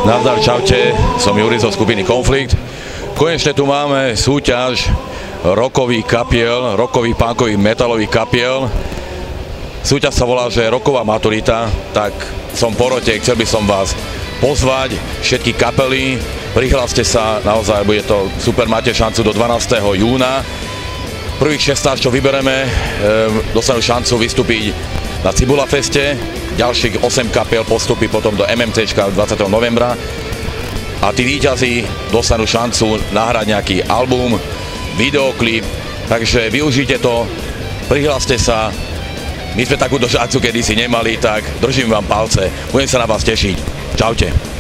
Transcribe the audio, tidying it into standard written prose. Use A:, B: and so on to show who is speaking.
A: Nazdar, čaute, som Juri zo skupiny Konflikt. Konečne tu máme súťaž rockových kapiel, rockových, punkových, metalových kapiel. Súťaž sa volá, že Rocková maturita, tak som porote, chcel by som vás pozvať, všetky kapely, prihláste sa, naozaj bude to super, máte šancu do 12. júna. Prvých 16, čo vybereme, dostanú šancu vystúpiť na Cibula Feste, ďalších 8 kapiel postupí potom do MMCčka 20. novembra a tí víťazi dostanú šancu nahrať nejaký album, videoklip, takže využite to, prihláste sa, my sme takúto šancu kedysi nemali, tak držím vám palce, budem sa na vás tešiť. Čaute.